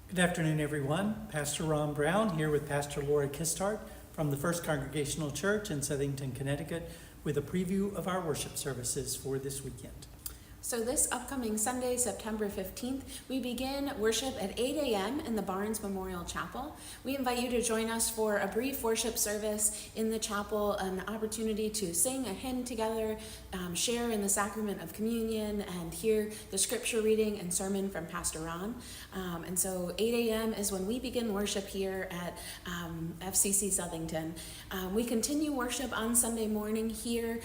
Good afternoon, everyone. Pastor Ron Brown here with Pastor Laura Kistart from the First Congregational Church in Southington, Connecticut, with a preview of our worship services for this weekend. So this upcoming Sunday, September 15th, we begin worship at 8 a.m. in the Barnes Memorial Chapel. We invite you to join us for a brief worship service in the chapel, an opportunity to sing a hymn together, share in the sacrament of communion, and hear the scripture reading and sermon from Pastor Ron. And so 8 a.m. is when we begin worship here at FCC Southington. We continue worship on Sunday morning here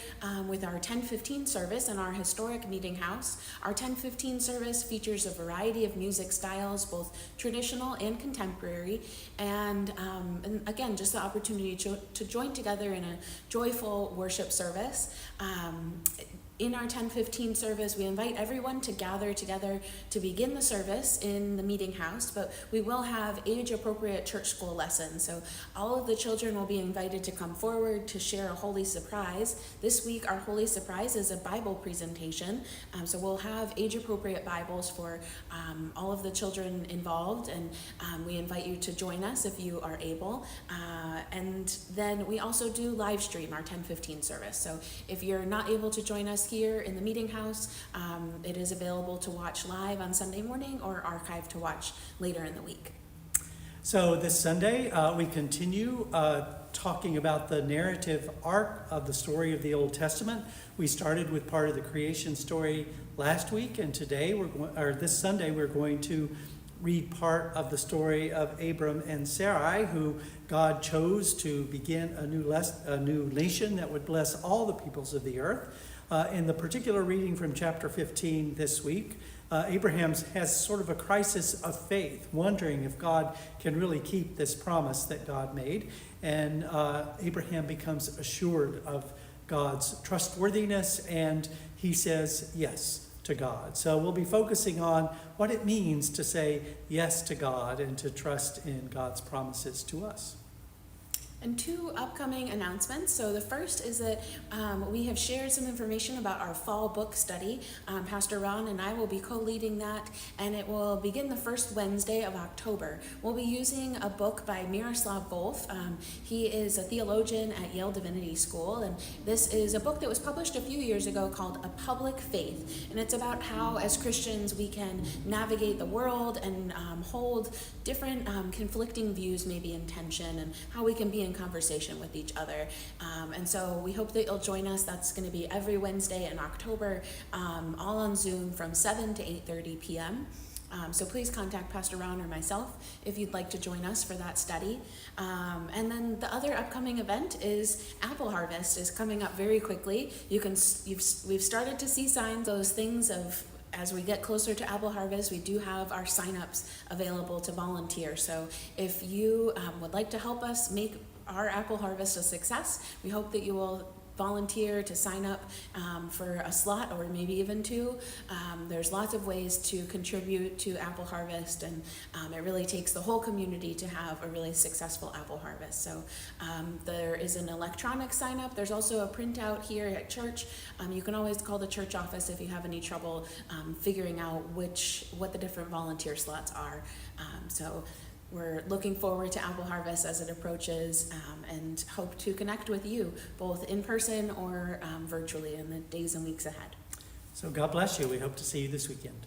with our 10:15 service in our historic meeting house. Our 10:15 service features a variety of music styles, both traditional and contemporary, and again, just the opportunity to join together in a joyful worship service. In our 10:15 service, we invite everyone to gather together to begin the service in the meeting house, but we will have age-appropriate church school lessons. So all of the children will be invited to come forward to share a Holy Surprise. This week, our Holy Surprise is a Bible presentation. So we'll have age-appropriate Bibles for all of the children involved, and we invite you to join us if you are able. And then we also do live stream our 10:15 service. So if you're not able to join us here in the meeting house, it is available to watch live on Sunday morning or archived to watch later in the week. So this Sunday, we continue talking about the narrative arc of the story of the Old Testament. We started with part of the creation story last week, and this Sunday, we're going to read part of the story of Abram and Sarai, who God chose to begin a new nation that would bless all the peoples of the earth. In the particular reading from chapter 15 this week, Abraham has sort of a crisis of faith, wondering if God can really keep this promise that God made. And Abraham becomes assured of God's trustworthiness, and he says yes to God. So we'll be focusing on what it means to say yes to God and to trust in God's promises to us. And two upcoming announcements. So the first is that we have shared some information about our fall book study. Pastor Ron and I will be co-leading that, and it will begin the first Wednesday of October. We'll be using a book by Miroslav Volf. He is a theologian at Yale Divinity School, and this is a book that was published a few years ago called A Public Faith, and it's about how, as Christians, we can navigate the world and hold different conflicting views maybe in tension, and how we can be in conversation with each other. And so we hope that you'll join us. That's going to be every Wednesday in October, all on Zoom from 7 to 8:30 p.m. So please contact Pastor Ron or myself if you'd like to join us for that study. And then the other upcoming event is Apple Harvest is coming up very quickly. We've started to see signs, those things of, as we get closer to Apple Harvest, we do have our signups available to volunteer. So if you would like to help us make our Apple Harvest a success, we hope that you will volunteer to sign up for a slot or maybe even two. There's lots of ways to contribute to Apple Harvest, and it really takes the whole community to have a really successful Apple Harvest. So there is an electronic sign up. There's also a printout here at church. You can always call the church office if you have any trouble figuring out what the different volunteer slots are. So we're looking forward to Apple Harvest as it approaches, and hope to connect with you both in person or virtually in the days and weeks ahead. So God bless you. We hope to see you this weekend.